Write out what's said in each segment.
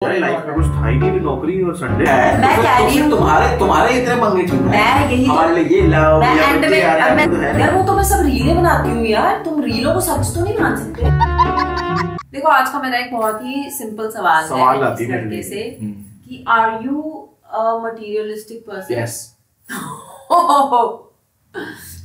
Life में कुछ था ही नहीं, नौकरी और संडे मैं कह रही हूँ तुम्हारे इतने पंगे क्यों हैं? मैं यही हमारे लिए ये लाओ यार वो तो मैं सब रीलें बनाती हूँ यार, तुम रीलों को सच तो नहीं मान सकते। देखो आज का मेरा एक बहुत ही सिंपल सवाल है इस लड़के से कि are you a materialistic person? Yes.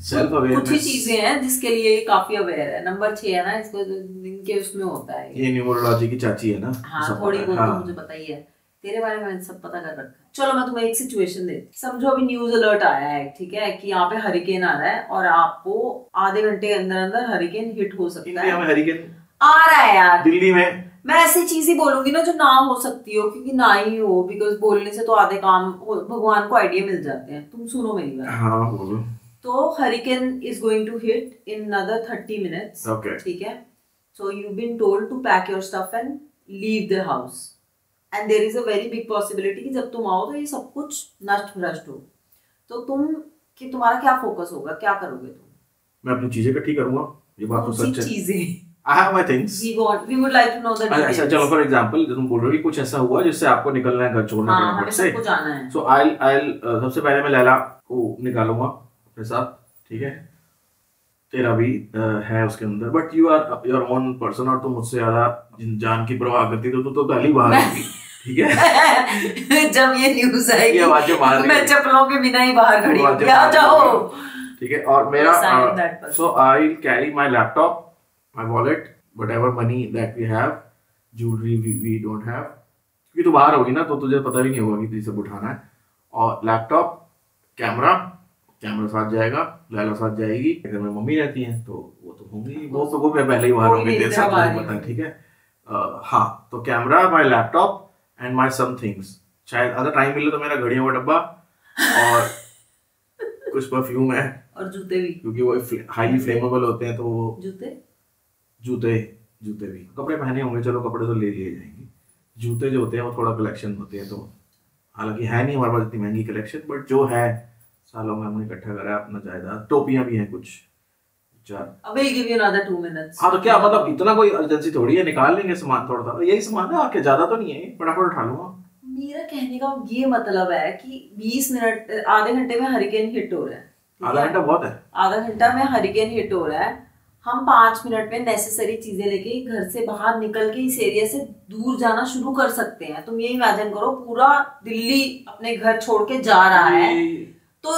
Self awareness कुछ ही चीजें हैं जिसके लिए ये काफी अवेयर है। नंबर 6 है ना, इसको इनके उसमें होता है ये न्यूमरोलॉजी की चाची है ना। हाँ थोड़ी बहुत तो मुझे पता ही है, तेरे बारे में मैंने सब पता कर रखा है। चलो मैं तुम्हें एक सिचुएशन देती, समझो अभी न्यूज अलर्ट आया है, ठीक है, कि यहाँ पे हरिकेन आ रहा है और आपको आधे घंटे के अंदर अंदर हरिकेन हिट हो सकता है। हरिकेन आ रहा है यार दिल्ली में। मैं ऐसी चीज ही बोलूंगी ना जो ना हो सकती हो, क्योंकि ना ही हो, बिकॉज बोलने से तो आधे काम भगवान को आइडिया मिल जाते हैं। तुम सुनो मेरी बात। हाँ बोलो। तो hurricane is going to hit in another 30 minutes. Okay. ठीक है, so you been told to pack your stuff and leave the house and there is a very big possibility कि जब तुम आओ तो ये सब कुछ नष्ट भ्रष्ट हो। तो तुम्हारा क्या फोकस होगा, क्या करोगे तुम? मैं अपनी चीजें इकट्ठी करूंगा, ये बात तो सच है। चीजें I have my things. We would like to know the details. अच्छा चलो फॉर एग्जांपल तुम बोल रहे हो कि कुछ ऐसा हुआ जिससे आपको निकलना है, घर छोड़ना है, हमें सबको जाना है। So I'll सबसे पहले मैं लैला को निकालूंगा अपने साथ, ठीक है। तेरा भी है उसके अंदर, but you are your own person और तुम मुझसे ज्यादा जान की परवाह करती तो पहले ही बाहर होगी, ठीक है। जब ये न्यूज आएगी मैं चप्पलों के बिना ही बाहर खड़ी हूँ, आ जाओ, ठीक है। और मेरा so I carry my laptop, my wallet, whatever money that we have, jewelry we don't have, क्योंकि तू बाहर होगी ना तो तुझे पता भी नहीं होगा कि तुझे सब उठाना है। और लैपटॉप, कैमरा साथ जाएगा, लैला साथ जाएगी। अगर मेरी मम्मी रहती हैं तो वो तो होंगी, वो तो पहले ही बाहर होंगे, तेरे साथ पता है, ठीक है। हाँ तो camera, my laptop and my some things. शायद अगर टाइम मिले तो मेरा घड़ियों का डब्बा और कुछ परफ्यूम है और जूते भी, क्योंकि वो हाईली फ्लेमेबल होते हैं। तो वो जूते भी, कपड़े पहने होंगे, चलो कपड़े तो ले लिए जाएंगे। जूते जो होते हैं वो थोड़ा कलेक्शन होते हैं, तो हालांकि है नहीं हमारे पास इतनी महंगी कलेक्शन, बट जो है सालों में हमने इकट्ठा करा है अपना जायदाद। टोपियां भी हैं कुछ 4। I will give you another 2 minutes। हाँ तो क्या मतलब इतना कोई अर्जेंसी थोड़ी है, निकाल लेंगे सामान थोड़ा सा, यही सामान है, आके ज्यादा तो नहीं है, फटाफट उठा लूंगा। मेरा कहने का ये मतलब है कि 20 मिनट आधे घंटे में हरिकेन हिट हो रहा है। आधा घंटा बहुत है, आधा घंटा में हरिकेन हिट हो रहा है। हम 5 मिनट में नेसेसरी चीजें लेके घर से बाहर निकल के इस एरिया से दूर जाना शुरू कर सकते हैं। तुम ये इमेजिन करो, पूरा दिल्ली अपने घर छोड़ के जा रहा है तो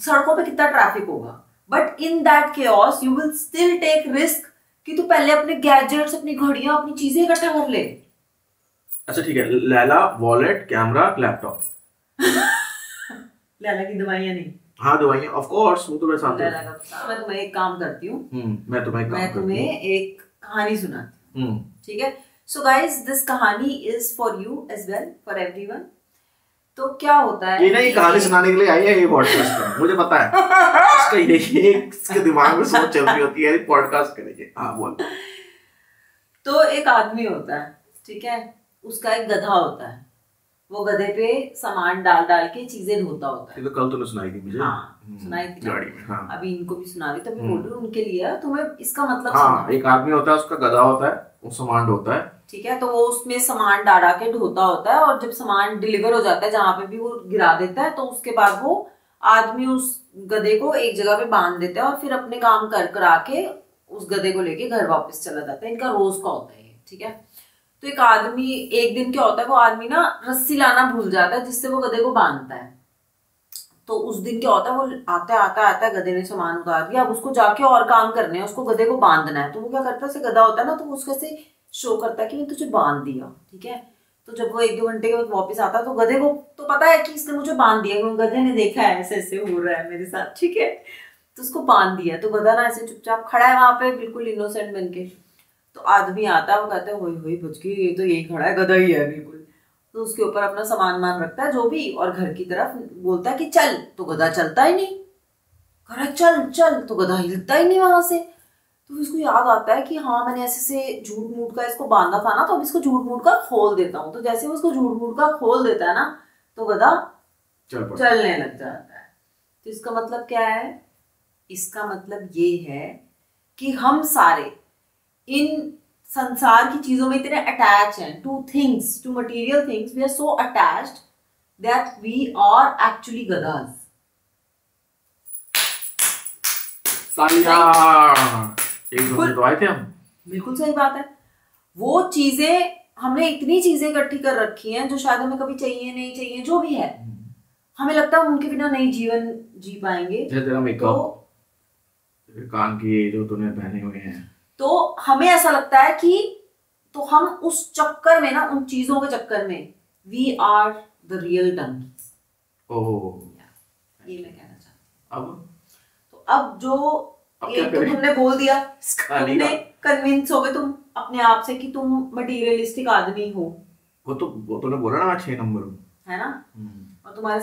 सड़कों पे कितना ट्रैफिक होगा, but in that chaos you will still take risk कि तू पहले अपने गैजेट्स, अपनी घड़ियां, अपनी चीजें इकट्ठा कर ले। अच्छा ठीक है, Laila, wallet, camera, laptop. Laila की दवाइयां नहीं? हाँ दवाइयाँ ऑफ कोर्स, वो तो मैं साथ में। मैं तुम्हें एक काम करती हूँ, मैं तुम्हें एक कहानी सुनाती हूँ, ठीक है। सो गाइस दिस कहानी is for you as well, for everyone. तो क्या होता है, ये नहीं कहानी सुनाने के लिए आई है ये पॉडकास्ट पर, मुझे पता है इसका यही इसके दिमाग में सोच चल रही होती है पॉडकास्ट करेंगे। हाँ बोल। तो एक आदमी होता है, ठीक है, उसका एक गधा होता है, वो गधे पे सामान डाल डाल के चीजें ढोता होता है। ये तो कल तूने सुनाई थी मुझे। हाँ सुनाई थी गाड़ी में। हाँ। अभी इनको भी सुना रही, तभी बोल रही हूँ उनके लिए, तुम्हें इसका मतलब हाँ, एक आदमी होता है, उसका गधा होता है, वो सामान ढोता है, ठीक है। तो वो उसमें सामान डाला के ढोता होता है और जब सामान डिलीवर हो जाता है जहाँ पे भी वो गिरा देता है, तो उसके बाद वो आदमी उस गधे को एक जगह पे बांध देता है और फिर अपने काम कर करा के उस गधे को लेके घर वापस चला जाता है। इनका रोज का होता है, ठीक है। तो एक आदमी, एक दिन क्या होता है, वो आदमी ना रस्सी लाना भूल जाता है जिससे वो गधे को बांधता है। तो उस दिन क्या होता है, वो आता है गधे ने सामान उतार दिया, अब उसको जाके और काम करने हैं, उसको गधे को बांधना है। तो वो क्या करता है, उसे गधा होता है ना, तो वो उसके से शो करता है कि मैं तुझे बांध दिया, ठीक है। तो जब वो 1-2 घंटे के बाद वापस आता है तो गधे को तो पता है कि इसने मुझे बांध दिया, क्योंकि गधे ने देखा है ऐसे ऐसे हो रहा है मेरे साथ, ठीक है। तो उसको बांध दिया, तो गधा ना ऐसे चुपचाप खड़ा है वहां पे बिल्कुल इनोसेंट बन के। तो आदमी आता है, वो कहता है होई बच गई, ये तो यही खड़ा है, गधा ही है बिल्कुल। तो उसके ऊपर अपना सामान रखता है जो भी, और घर की तरफ बोलता है कि चल, तो गधा चलता ही नहीं, कह रहा चल चल, तो गधा हिलता ही नहीं वहां से। तो इसको याद आता है कि हाँ मैंने ऐसे से झूठ मूठ का इसको बांधा था ना, तो अब इसको झूठ मूठ का खोल देता हूँ। तो जैसे वो इसको झूठ मूठ का खोल देता है ना, तो गधा चलने लग जाता है। तो इसका मतलब क्या है, इसका मतलब ये है कि हम सारे इन संसार की चीजों में इतने अटैच हैं, two things, two material things, we are so attached that we are actually गधास। एक दो तो आए थे हम। बिल्कुल सही बात है। वो चीजें हमने इतनी चीजें इकट्ठी कर रखी हैं जो शायद हमें कभी चाहिए नहीं चाहिए, जो भी है, हमें लगता है उनके बिना नहीं जीवन जी पाएंगे। तेरा मेकअप, कान की जो तूने पहने हुए हैं, तो हमें ऐसा लगता है कि तो हम उस चक्कर में ना, उन चीजों के चक्कर में we are the real donkeys. ये मैं कहना चाहती हूँ। अब जो एक तो तुमने बोल दिया, तुमने कन्विंस हो गए तुम अपने आप से कि तुम मटीरियलिस्टिक आदमी हो। वो तूने बोला ना, मैं 6 नंबर हूँ, है ना। और तुम्हारे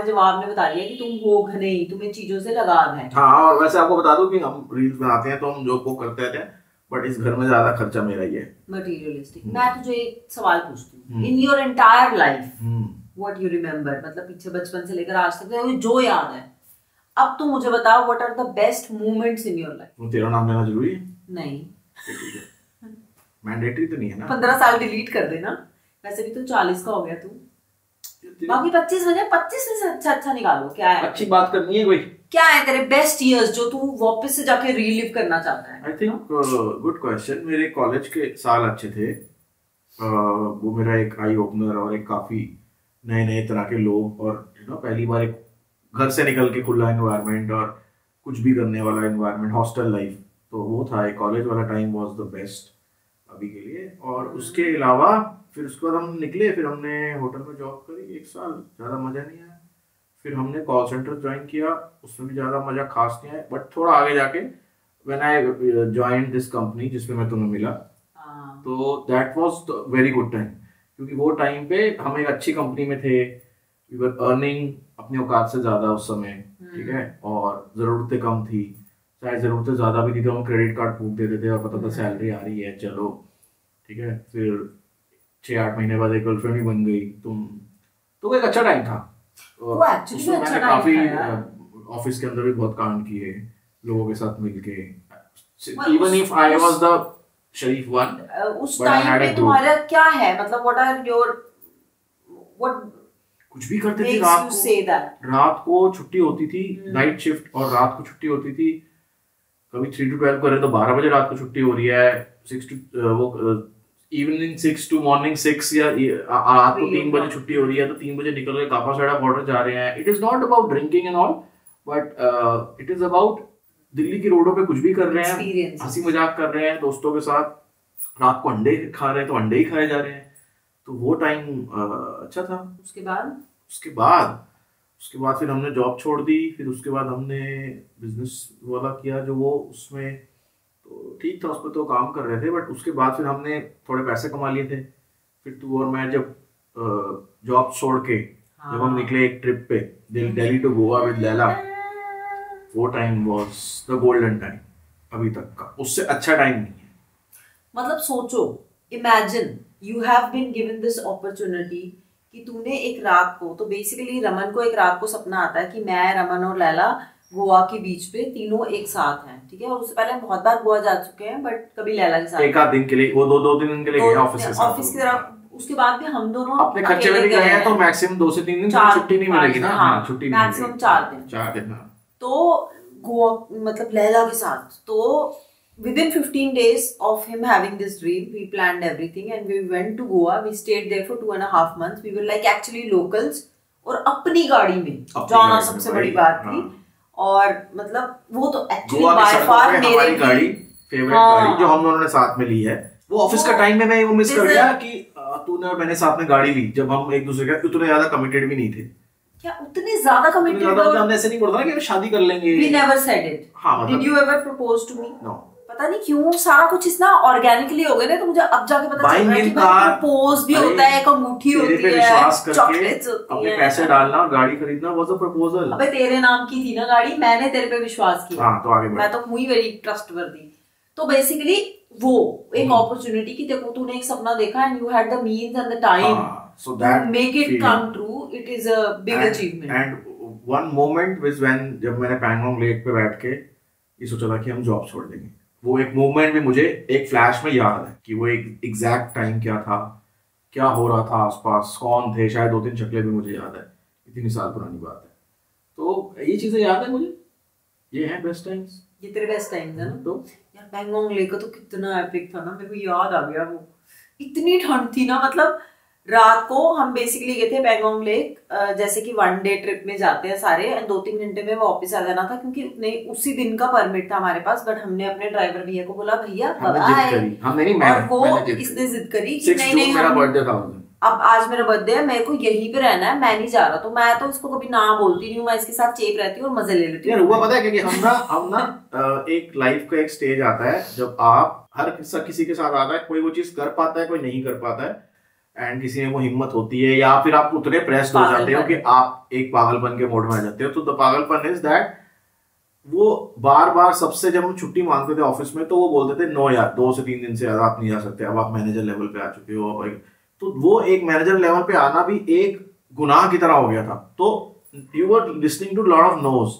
जवाब ने बता दिया कि तुम हो घने, तुम्हें चीजों से लगाव है। हाँ, और वैसे आपको बता दूं कि हम रील्स बनाते हैं तो हम जो वो करते थे, बट इस घर में ज्यादा खर्चा मेरा ही है। मटीरियलिस्टिक। मैं तुझे एक सवाल पूछती हूँ, in your entire life what you remember, मतलब पीछे बचपन से लेकर आज तक जो याद है, अब तुम मुझे बताओ what are the best moments in your life. तेरा नाम लेना जरूरी है? नहीं, मैंडेटरी तो नहीं है ना। 15 साल डिलीट कर देना, वैसे भी तो 40 का हो गया तू, बाकी 25 में से अच्छा निकालो। क्या है अच्छी बात करनी है कोई? क्या है तेरे बेस्ट इयर्स जो तू वापस से जाके रीलिव करना चाहता है? I think good question. मेरे कॉलेज के साल अच्छे थे। वो मेरा एक आई ओपनर और एक काफी नए नए तरह के लोग, और पहली बार एक घर से निकल के खुला एनवायरनमेंट और कुछ भी करने वाला एनवायरनमेंट, हॉस्टल लाइफ, तो वो था। कॉलेज वाला टाइम वाज द बेस्ट अभी के लिए। और उसके अलावा फिर उसके बाद हम निकले, फिर हमने होटल में जॉब करी 1 साल, ज़्यादा मज़ा नहीं आया। फिर हमने कॉल सेंटर ज्वाइन किया, उसमें भी ज़्यादा मज़ा खास नहीं आया। बट थोड़ा आगे जाके when I join this company जिसमें मैं तुम्हें मिला, तो that was very good time, क्योंकि वो टाइम पे हम एक अच्छी कंपनी में थे। वी वर अर्निंग अपनी औकात से ज़्यादा उस समय, ठीक है, और ज़रूरतें कम थी, शायद ज़रूरतें ज़्यादा भी थी, तो हम क्रेडिट कार्ड फूक देते थे और पता था सैलरी आ रही है, चलो ठीक है। फिर 6-8 महीने बाद एक गर्लफ्रेंड भी बन गई तो वो एक अच्छा टाइम था। उसमें मैंने काफी ऑफिस के अंदर भी बहुत काम किए लोगों के साथ मिलके। Even if I was the Sharif one, उस टाइम पे तुम्हारा क्या है, मतलब व्हाट आर योर कुछ भी करते थे। रात को छुट्टी होती थी, नाइट शिफ्ट, और रात को छुट्टी होती थी। कभी 3 to 12 कर रहे तो 12 बजे रात को छुट्टी हो रही है, 6 to इवनिंग 6 to मॉर्निंग 6, या रात को 3 बजे छुट्टी हो रही है तो 3 बजे निकल के कापा सड़ा बॉर्डर जा रहे हैं। It is not about drinking and all, but it is about Delhi की रोडों पे कुछ भी कर रहे हैं, हंसी मजाक कर रहे हैं दोस्तों के साथ, रात को अंडे खा रहे हैं तो अंडे ही खाए जा रहे हैं। तो वो टाइम अच्छा था। उसके बाद फिर हमने जॉब छोड़ दी। फिर उसके बाद हमने बिजनेस वाला किया जो वो, उसमें तो ठीक था, उस पर तो काम कर रहे थे। बट उसके बाद फिर हमने थोड़े पैसे कमा लिए थे। फिर तू और मैं जब जॉब छोड़ के जब हम निकले एक ट्रिप पे दिल्ली टू गोवा विद लैला, वो time was the golden time अभी तक का। उससे अच्छा टाइम नहीं है। मतलब सोचो, imagine you have been given this opportunity कि तूने एक रात को, तो बेसिकली रमन को एक रात को सपना आता है कि मैं, रमन और लैला गोवा के बीच पे तीनों एक साथ हैं, ठीक है। और उससे पहले हम बहुत बार गोवा जा चुके हैं, बट कभी लैला के साथ एक आध दिन के लिए, वो 2-3 दिन के लिए गए ऑफिस की तरफ। उसके बाद भी हम दोनों अपने खर्चे में भी गए हैं, तो मैक्सिमम 2 से 3 दिन छुट्टी नहीं मिलेगी ना। हाँ, छुट्टी मैक्सिमम 4 दिन। तो गोवा मतलब लैला के साथ, तो within 15 days of him having this dream, we planned everything and we went to Goa. We stayed there for 2.5 months. We were like actually locals, और अपनी गाड़ी में जाना सबसे बड़ी बात थी। और मतलब वो तो एक्चुअली बाय फार मेरी गाड़ी, फेवरेट गाड़ी जो हम दोनों ने साथ में ली है। वो ऑफिस का टाइम में मैं वो मिस कर गया कि तूने और मैंने साथ में गाड़ी ली, जब हम एक दूसरे के उतने ज्यादा कमिटेड भी नहीं थे। क्या उतने ज्यादा कमिटेड? हमने ऐसे नहीं बोला था कि हम शादी कर लेंगे। We never said it. Did you ever propose to me? No. पता नहीं क्यों सारा कुछ इतना ऑर्गेनिकली हो गया ना, तो मुझे अब जाके पता चल रहा है कि प्रपोज भी होता है, एक अंगूठी होती है, चॉकलेट्स होती अपने पैसे डालना और गाड़ी खरीदना वाज अ प्रपोजल। अबे तेरे नाम की थी ना गाड़ी, मैंने तेरे पे विश्वास किया। हाँ, तो आगे बढ़। मैं तो हुई वेरी ट्रस्टवर्दी। तो बेसिकली वो एक अपॉर्चुनिटी की, देखो तूने एक सपना देखा and you had the means and the time so that make it come true. It is a big achievement. And one moment was when जब मैंने पैंगोंग लेक पे बैठ के ये सोचा था कि हम जॉब छोड़ देंगे, वो एक मूवमेंट भी मुझे एक फ्लैश में याद है कि वो एक एग्जैक्ट टाइम क्या था, क्या हो रहा था आसपास, कौन थे, शायद 2-3 शक्लें भी मुझे याद है, इतनी साल पुरानी बात है। तो ये चीजें याद है मुझे, ये है बेस्ट टाइम्स। ये तेरे बेस्ट टाइम्स है ना। तो यार पैंगोंग लेक का तो कितना एपिक था ना, मेरे को याद आ गया वो। इतनी ठंड थी ना, मतलब रात को हम बेसिकली गए थे पैंगोंग लेक, जैसे कि 1 डे ट्रिप में जाते हैं सारे, 2-3 घंटे में वापस आ जाना था क्योंकि उसी दिन का परमिट था हमारे पास। बट हमने अपने ड्राइवर भैया को बोला भैया और वो इसने जिद करी कि नहीं मेरा बर्थडे था, अब आज मेरा बर्थडे है, मेरे को यहीं पे रहना है, मैं नहीं जा रहा। तो मैं तो इसको कभी ना बोलती नहीं हूँ, मैं इसके साथ चेप रहती हूँ और मजे ले लेती हूँ। हुआ पता है क्योंकि हम ना एक लाइफ का एक स्टेज आता है जब आप हर किसी के साथ आता है, कोई वो चीज कर पाता है, कोई नहीं कर पाता है, एंड किसी में वो हिम्मत होती है या फिर आप उतने प्रेस्ड हो जाते हो कि आप एक पागलपन के मोड में आ जाते हो। तो द पागलपन इज दैट वो बार बार सबसे, जब हम छुट्टी मांगते थे ऑफिस में तो वो बोलते थे नो यार 2 से 3 दिन से ज्यादा आप नहीं जा सकते, अब आप मैनेजर लेवल पे आ चुके हो। तो वो एक मैनेजर लेवल पे आना भी एक गुनाह की तरह हो गया था। तो you were listening to lot of nos.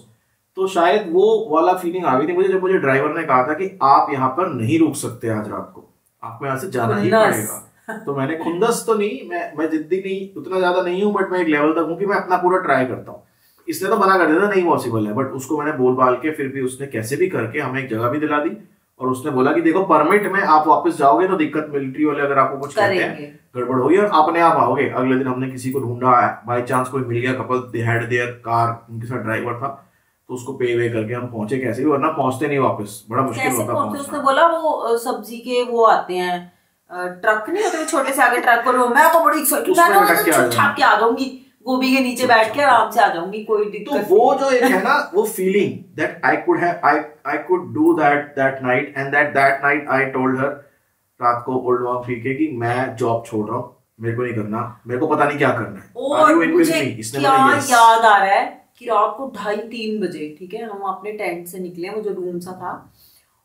तो शायद वो वाला फीलिंग आ गई थी मुझे जब मुझे ड्राइवर ने कहा था कि आप यहाँ पर नहीं रुक सकते आज रात को, आपको यहाँ से जाना ही पड़ेगा। तो मैंने खुंदस तो नहीं, मैं जिद्दी नहीं, उतना ज्यादा नहीं हूँ, बट मैं एक लेवल तक हूँ कि मैं अपना पूरा ट्राई करता हूँ। इसलिए तो मना कर देता नहीं पॉसिबल है, बट उसको मैंने बोल बाल के फिर भी उसने कैसे भी करके हमें एक जगह भी दिला दी। और उसने बोला कि देखो परमिट में आप वापस जाओगे तो दिक्कत, मिलिट्री वाले अगर आपको कुछ कहते हैं गड़बड़ होगी और अपने आप आओगे। अगले दिन हमने किसी को ढूंढा, बाई चांस कोई मिल गया, couple they had there car, उनके साथ ड्राइवर था, तो उसको पे वे करके हम पहुंचे कैसे भी, वरना पहुंचते नहीं वापस, बड़ा मुश्किल होता पहुंचना। उसने बोला वो सब्जी के वो आते हैं ट्रक, नहीं होते छोटे से आगे ट्रक, और मैं तो बड़ी एक्साइटेड छाप के आ जाऊंगी, गोभी के नीचे बैठ के आराम से आ जाऊंगी, कोई दिक्कत। तो वो जो एक है ना वो feeling that I could do that night, and that night I told her, रात को ओल्ड वॉक पी के, कि मैं जॉब छोड़ रहा हूँ, मेरे को नहीं करना, मेरे को पता नहीं क्या करना है। और मुझे क्या याद आ रहा है कि रात को 2:30-3 बजे, ठीक है, हम अपने टेंट से निकले, वो जो रूम सा था,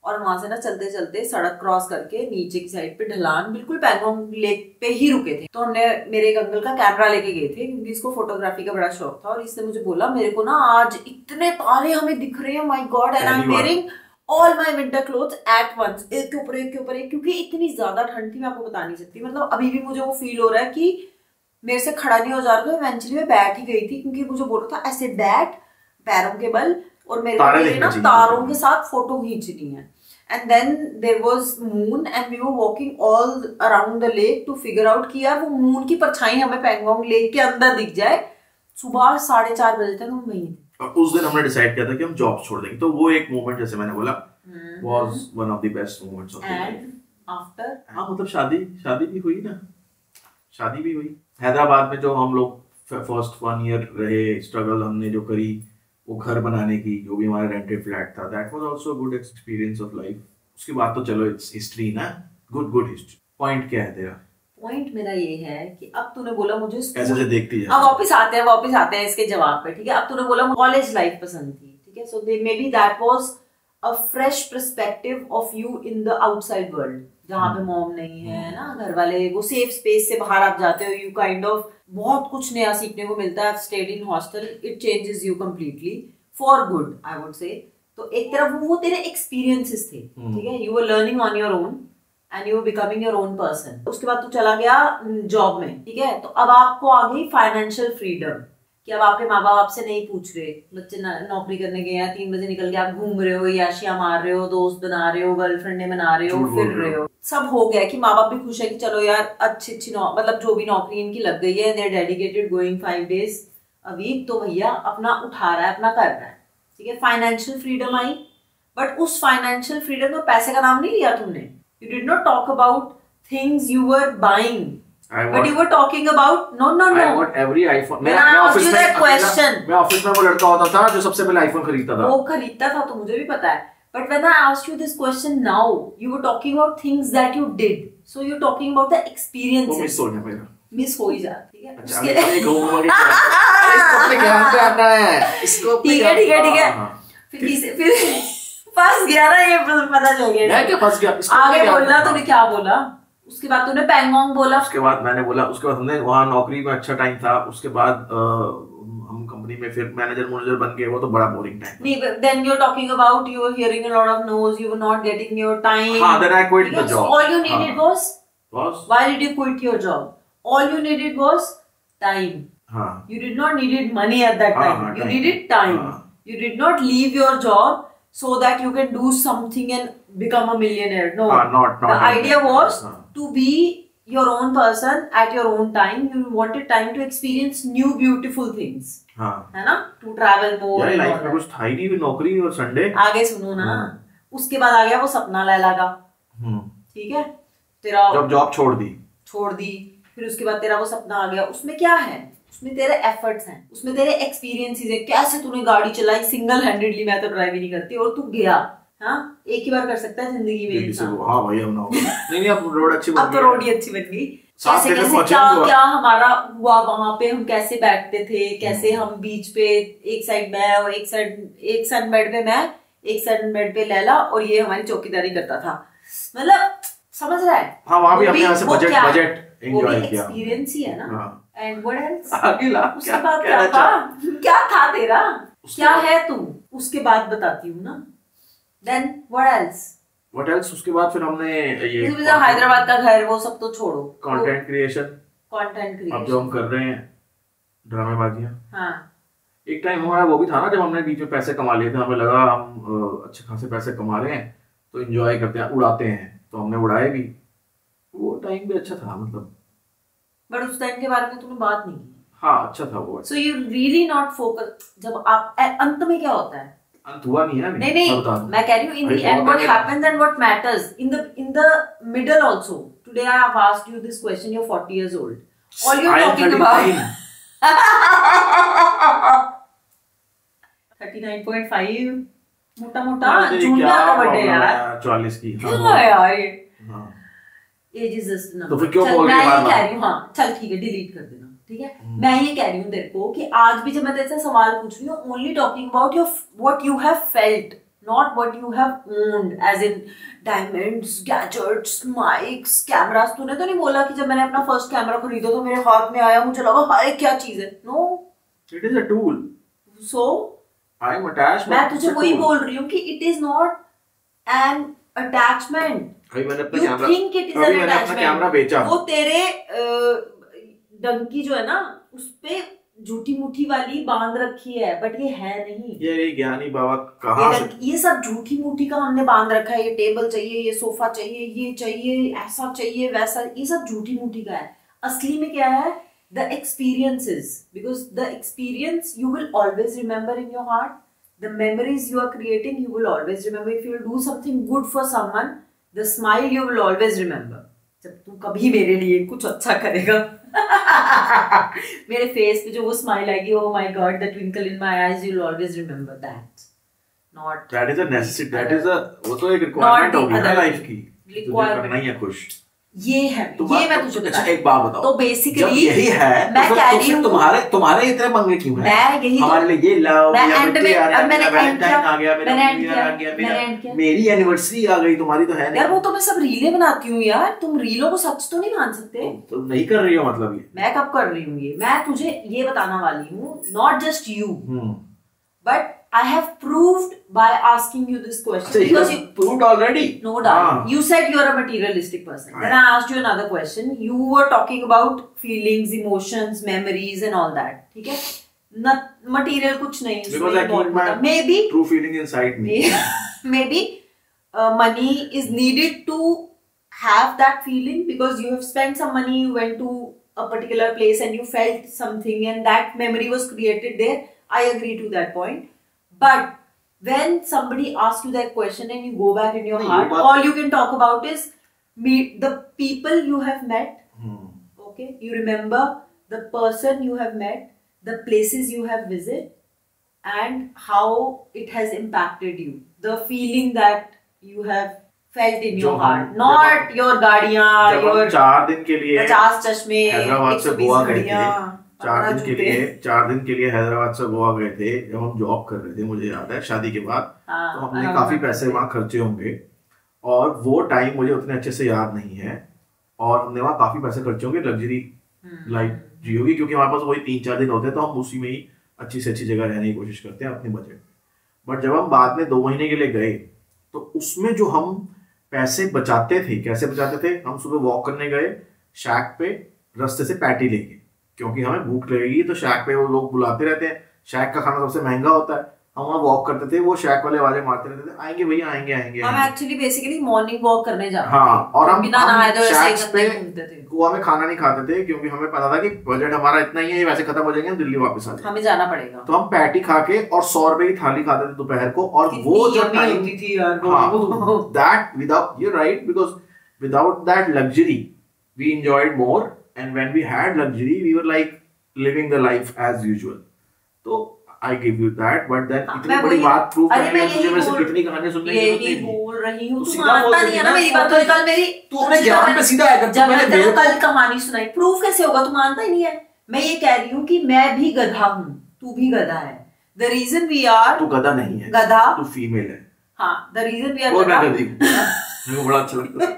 और वहां से ना चलते चलते सड़क क्रॉस करके नीचे की साइड पे ढलान, बिल्कुल पैंगोंग लेक पे ही रुके थे। तो हमने मेरे एक अंकल का कैमरा लेके गए थे क्योंकि इसको फोटोग्राफी का बड़ा शौक था, और इसने मुझे बोला मेरे को ना आज इतने तारे हमें दिख रहे हैं, my god, and I am wearing all my winter clothes at once, एक के ऊपर एक के ऊपर एक, क्योंकि इतनी ज्यादा ठंड थी, मैं आपको बता नहीं सकती। मतलब अभी भी मुझे वो फील हो रहा है कि मेरे से खड़ा नहीं हो जा रहा था, इवेंचुअली मैं बैठ ही गई थी, क्योंकि मुझे बोल रहा था ऐसे बैठ पैरों के बल, और मेरे ना तारों के साथ फोटो खींचनी है। And then there was moon and we were walking all around the lake to figure out कि यार वो मून की परछाई हमें पैंगोंग लेक के अंदर दिख जाए। सुबह 4:30 बजे तक हम वहीं थे। और उस दिन हमने डिसाइड किया था कि हम जॉब छोड़ देंगे। तो वो एक मोमेंट, जैसे मैंने बोला, was one of the best moments of the life. And after, हाँ मतलब शादी भी हुई ना, शादी भी हुई। हैदराबाद में जो हम लोग फर्स्ट 1 ईयर रहे, स्ट्रगल हमने जो करी, वो घर बनाने की, जो भी हमारा रेंटेड फ्लैट था, that was also good experience of life. उसके बाद तो चलो इट्स हिस्ट्री ना, गुड हिस्ट्री। पॉइंट क्या है तेरा? पॉइंट मेरा ये है कि अब तूने बोला मुझे ऐसे देखती है, अब वापस आते हैं इसके जवाब पे, ठीक है। अब तूने बोला कॉलेज लाइफ पसंद थी, ठीक है, so maybe that was a fresh perspective of you in the outside world, जहाँ पे मॉम नहीं है ना, घर वाले, वो सेफ स्पेस से बाहर आप जाते हो, यू काइंड ऑफ बहुत कुछ नया सीखने को मिलता है। Stayed in hostel, it changes you completely for good, I would say. तो एक तरफ वो तेरे एक्सपीरियंसेस थे, ठीक है, you were learning on your own and you were becoming your own person. उसके बाद तू चला गया जॉब में, ठीक है, तो अब आपको आ गई फाइनेंशियल फ्रीडम, कि अब आपके माँ बाप आपसे नहीं पूछ रहे, बच्चे नौकरी करने गए हैं, 3 बजे निकल के आप घूम रहे हो, याशिया मार रहे हो, दोस्त बना रहे हो, गर्लफ्रेंड बना रहे हो, फिर रहे हो, सब हो गया कि माँ बाप भी खुश है कि चलो यार अच्छी मतलब जो भी नौकरी इनकी लग गई है, they are dedicated going 5 days a week, तो भैया अपना उठा रहा है, अपना कर रहा है, ठीक है। फाइनेंशियल फ्रीडम आई, बट उस फाइनेंशियल फ्रीडम में पैसे का नाम नहीं लिया तुमने। You did not talk about things you were buying, but you were talking about no I want every iPhone। मैं ऑफिस में वो लड़का होता था जो सबसे पहले आईफोन खरीदता था, वो खरीदता था, तो मुझे भी पता है। But when I asked you this question now, you were talking about things that you did, so you're talking about the experiences। Miss हो गया मेरा, मिस हो ही जाती है, अच्छा मैं कहूंगा कि इसको अपने ज्ञान पे आना है, इसको ठीक है फिर फंस गया ना, ये पता चल गया मैं क्या फंस गया। आगे बोलना, तूने क्या बोला? उसके बाद तूने पैंगोंग बोला, उसके बाद मैंने बोला, उसके बाद हमने वहाँ नौकरी में अच्छा टाइम था, उसके बाद हम कंपनी कंपनी में, फिर मैनेजर बन गए, वो तो बड़ा बोरिंग टाइम। नहीं, then you're talking about you were hearing a lot of no's, you were not getting your time. हाँ, then I quit the job. All you needed was why did you quit your job? All you needed was time. हाँ. You did not needed money at that time. You needed time. You did not leave your job so that you can do something and become a millionaire. No. Not the idea was to be your own person at your own time. You wanted time to experience new beautiful things. है ना? To travel more. यार life में कुछ था ही नहीं, नौकरी और Sunday. आगे सुनो ना, उसके बाद आ गया वो सपना लैला का। ठीक है, तेरा जब जॉब छोड़ दी, फिर उसके बाद तेरा वो सपना आ गया। उसमें क्या है? उसमें तेरे एफर्ट्स हैं, उसमें तेरे एक्सपीरियंसेस है, कैसे तूने गाड़ी चलाई सिंगल हैंडेडली। मैं तो ड्राइव ही नहीं करती, और तू गया। हाँ, एक ही बार कर सकता है जिंदगी में इंसान। हाँ भाई, हम नहीं अब रोड अच्छी बन गई। अब तो रोड ही अच्छी बन गई। कैसे क्या हमारा हुआ वहां पे, हम कैसे बैठते थे, कैसे हम बीच पे एक साइड मैं और एक साइड बेड पे मैं, एक साइड बेड पे लैला, और ये हमारी चौकीदारी करता था। मतलब समझ रहा है? हाँ, वहाँ भी हमने यहाँ से बजट एंजॉय किया। एक्सपीरियंस ही है ना। And what else? अगला उसके बाद क्या था तेरा? क्या है तू? उसके बाद बताती हूँ ना। Then what else? उसके बाद फिर हमने ये हैदराबाद का घर, वो सब तो छोड़ो। कंटेंट क्रिएशन अब जो हम कर रहे हैं, ड्रामेबाजियाँ। हाँ, एक टाइम हमारा वो भी था ना, जब हमने बीच में पैसे कमा लिए थे, हमें लगा हम अच्छे खासे पैसे कमा रहे हैं तो एंजॉय करते हैं, उड़ाते हैं, तो हमने उड़ाए भी। वो टाइम भी अच्छा था, मतलब। बट उस टाइम के बारे में तूने बात नहीं की। हाँ, अच्छा था वो। So you really not focus। जब आप अंत में क्या होता है? अंत हुआ नहीं है। नहीं, मैं कह रही हूँ in the end what happens and what matters in the middle also. Today I have asked you this question. You're 40 years old. All you're talking about 39.5 मोटा जूनिया का बर्थडे यार, 44 की। हाँ यार, ये एज इज जस्ट नंबर। तो फिर क्यों बोल रही है? मैं ये कह रही हूँ, हाँ चल ठीक है, डिलीट कर देना, ठीक है। मैं ये कह रही हूँ तेरे को कि आज भी जब मैं तेरे से सवाल पूछ रही हूँ, only talking about your what you have felt, not what you have owned, as in diamonds, gadgets, mics, cameras. तूने तो नहीं बोला कि जब मैंने अपना फर्स्ट कैमरा खरीदा तो मेरे हाथ में आया, मुझे लगा हाय क्या चीज है। No, it is a tool. So I am attached. मैं तुझे वही बोल रही हूँ कि it is not an attachment. मैंने अपना कैमरा बेचा। वो तेरे डंकी जो है ना, उसपे झूठी मुठी वाली बांध रखी है, बट ये है नहीं। ये ज्ञानी बाबा कहाँ से? ये सब झूठी मुठी का हमने बांध रखा है। ये टेबल चाहिए, ये सोफा चाहिए, ये चाहिए, ऐसा चाहिए, वैसा, ये सब झूठी मुठी का है। असली में क्या है? the experiences, because the experience you will always remember in your heart. The memories you are creating, you will always remember. If you will do something good for someone, the smile you will always remember. जब तू कभी मेरे लिए कुछ अच्छा करेगा मेरे face पे जो वो स्माइल आएगी, oh my God, the twinkle in my eyes, you will always remember that. Not that is a necessity. That is a वो तो एक requirement हो गई ना लाइफ की। तुझे करना ही है खुश। ये है, ये मैं तुझे बता। एक बात बताओ, तो बेसिकली यही है, मैं कह रही हूँ तुम्हारे इतने पंगे क्यों हैं? मैं यही हमारे लिए ये लाओ, मैंने आ गया, मेरी एनिवर्सरी आ गई, तुम्हारी तो है नहीं यार। वो तो मैं सब रीलें बनाती हूँ यार, तुम रीलों को सच तो नहीं मान सकते। तुम नहीं कर रही हो, मतलब ये मैं कब कर रही हूँ? ये मैं तुझे ये बताना वाली हूँ, not just you, but I have proved by asking you this question. So because you proved already. No doubt. You said you are a materialistic person. Then I asked you another question. You were talking about feelings, emotions, memories and all that. ठीक है? Material कुछ नहीं. Because I keep my maybe true feeling inside me. Maybe money is needed to have that feeling, because you have spent some money, you went to a particular place and you felt something and that memory was created there. I agree to that point. But when somebody asks you that question and you go back in your heart, all you can talk about is the people you have met. Okay, you remember the person you have met, the places you have visited, and how it has impacted you. The feeling that you have felt in your heart, not your गाड़ियाँ, your 4 दिन के लिए 50 चश्मे, हैदराबाद से गोवा गए थे। 4 दिन के लिए हैदराबाद से गोवा गए थे, जब हम जॉब कर रहे थे, मुझे याद है, शादी के बाद। तो हमने काफी पैसे वहाँ खर्चे होंगे, और वो टाइम मुझे उतने अच्छे से याद नहीं है, और हमने वहाँ काफी पैसे खर्चे होंगे, लग्जरी लाइफ जी होगी, क्योंकि हमारे पास वही 3-4 दिन होते हैं, तो हम उसी में ही अच्छी से अच्छी जगह रहने की कोशिश करते हैं अपने बजट में। बट जब हम बाद में 2 महीने के लिए गए तो उसमें जो हम पैसे बचाते थे, कैसे बचाते थे, हम सुबह वॉक करने गए शैक पे, रास्ते से पैटी लेके, क्योंकि हमें भूख लगेगी तो शैक पे वो लोग बुलाते रहते हैं, शैक का खाना सबसे महंगा होता है, हम वहाँ वॉक करते थे, वो शैक वाले आवाजें मारते रहते थे, आएंगे भैया आएंगे आएंगे। हम एक्चुअली बेसिकली मॉर्निंग वॉक करने जाते थे। हाँ, और हम बिना नहाए धोए शैक्स पे घूमते थे। गोवा में खाना नहीं खाते थे क्योंकि हमें पता था कि बजट हमारा इतना ही है, वैसे खत्म हो जाएंगे, हम दिल्ली वापस आ जाएंगे, हमें जाना पड़ेगा। तो हम पैटी खा के और 100 रुपए की थाली खाते थे दोपहर को। और वो जो टाइम होती थी यार, that without, you right, because without that luxury we enjoyed more, and when we had luxury we were like living the life as usual. तो I give you that, but then इतनी बड़ी बात prove करने में मुझे वैसे कितनी कहानियां सुनने की जरूरत नहीं थी। बोल रही हूँ, तू तू मानता नहीं है ना मेरी बात। तो कल मेरी तू अपने ज्ञान पे सीधा आएगा। जब मैंने तेरे को कल कहानी सुनाई, प्रूफ कैसे होगा? तू मानता ही नहीं है। मैं ये कह रही हूँ कि मैं भी गधा हूँ, तू भी गधा है। The reason we are, तू गधा नहीं है, गधा, तू फीमेल है। हाँ, the reason we are और मैं गधी हूँ, मेरे को बड़ा अच्छा लगता है।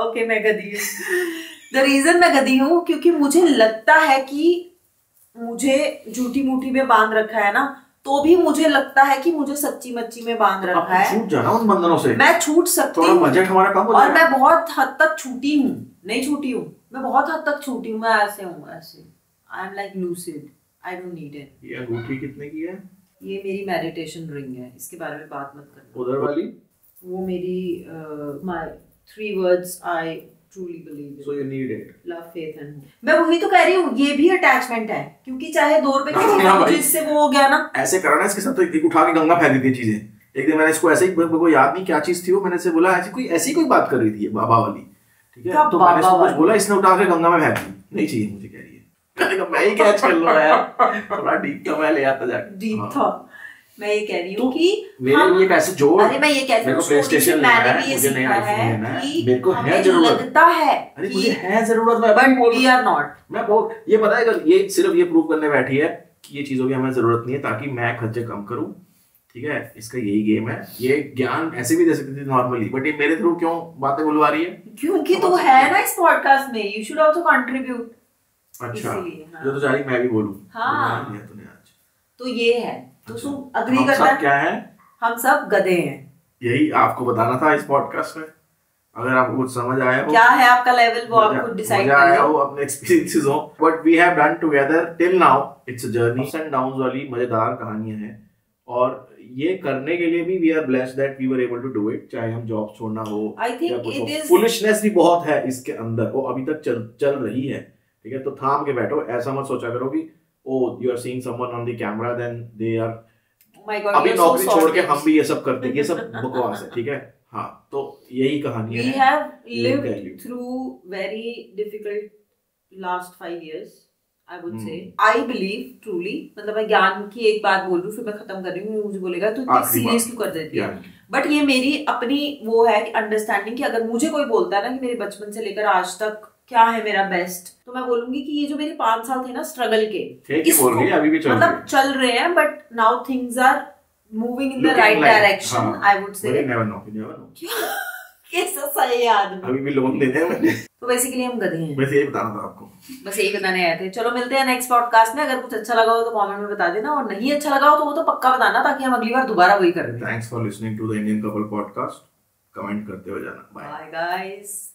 Okay, मैं गधी हूँ। The reason मैं गधी हूँ क्योंकि मुझे लगता है कि मुझे झूठी मूठी में बांध रखा है ना, तो भी मुझे लगता है कि मुझे सच्ची मच्छी में बांध रखा है। छूट जाना उन बंधनों से। मैं छूट सकती हूँ, बजट हमारा कम हो और मैं बहुत हद तक छूटी हूँ, नहीं छूटी हूँ, मैं बहुत हद तक छूटी हूँ। मैं ऐसे हूँ, ऐसे I am like lucid, I don't need it. ये अंगूठी कितने की है? ये मेरी मेडिटेशन रिंग है, इसके बारे में बात मत करना। उधर वाली वो मेरी my 3 words I truly believe in. So you need it. Love, faith and hope. मैं वही तो कह रही हूँ, ये भी अटैचमेंट है, क्योंकि चाहे 2 रुपए की चीज जिससे वो हो गया ना। ऐसे करो ना इसके साथ, तो एक उठा के गंगा फेंक दी थी चीजें। एक दिन मैंने इसको ऐसे ही, मेरे को याद नहीं क्या चीज थी वो, मैंने इसे बोला ऐसी कोई बात कर रही थी बाबा वाली, ठीक है, तो मैंने इसको कुछ बोला, इसने उठा के गंगा में फेंक दी, नहीं चाहिए मुझे, कह रही है। मैं ही कैच कर लो यार, थोड़ा डीप था, मैं ले आता जाके। डीप था। मैं ये कह रही हूँ कि मेरे लिए पैसे जोड़। अरे मैं ये कहती हूँ, PlayStation मैंने भी ये सीखा है कि मेरे को है जरूरत, लगता है, अरे मुझे है जरूरत, बट वी आर नॉट। मैं बोल, ये पता है, ये सिर्फ ये प्रूव करने बैठी है कि ये चीजों की हमें जरूरत नहीं है, ताकि मैं खर्चे कम करूं, ठीक है, इसका यही गेम है। ये ज्ञान ऐसे भी दे सकती थी नॉर्मली, बट ये मेरे थ्रू क्यों बातें बुलवा रही है? क्योंकि तू है ना इस पॉडकास्ट में, यू शुड आल्सो कंट्रीब्यूट। अच्छा, जो तो चाह रही मैं भी बोलूं। हाँ, तूने आज तो ये है, तो तू अग्री हम करता सब है? क्या है? हम सब गधे हैं। यही आपको बताना था इस पॉडकास्ट में। अगर आपको कुछ समझ आया हो, क्या है आपका लेवल, वो आप खुद डिसाइड कर लो, अपने एक्सपीरियंसेस हो, but we have done together till now, it's a journey, ups and downs वाली मजेदार कहानियां हैं, और ये करने के लिए भी we are blessed that we were able to do it, चाहे हम जॉब छोड़ना हो, I think it is foolishness भी बहुत है इसके अंदर, वो अभी तक चल रही है, ठीक है, तो थाम के बैठो, ऐसा मत सोचा करो कि oh you are seeing someone on the camera then they are, अभी नौकरी छोड़ के हम भी ये सब करते हैं, ये सब बकवास है, ठीक है। हाँ, तो यही कहानी है। We have lived through very difficult last 5 years, I would say. I believe truly, मतलब मैं ज्ञान की एक बात बोल रही हूँ, फिर मैं खत्म कर रही हूँ, मुझे बोलेगा तो इतनी सीरियस क्यों कर देती है, बट ये मेरी अपनी वो है कि अंडरस्टैंडिंग, कि अगर मुझे कोई बोलता है ना कि मेरे बचपन से लेकर आज तक क्या है मेरा बेस्ट, तो मैं बोलूंगी कि ये जो मेरे 5 साल थे ना स्ट्रगल के, बोल रही है, अभी भी मतलब चल रहे हैं, but now things are moving in the right direction, I would say. Never know. कैसा सही आदमी, अभी भी लोन देने हैं मैंने। तो बेसिकली हम गधे हैं, बस यही बताना था आपको, बस यही बताने आए थे। चलो मिलते हैं नेक्स्ट पॉडकास्ट में। अगर कुछ अच्छा लगा हो तो कमेंट में बता देना, और नहीं अच्छा लगा हो तो वो तो पक्का बताना, ताकि हम अगली बार दोबारा वही करें। Thanks for listening to the Indian couple podcast. Comment करते हुए जाना। Bye guys.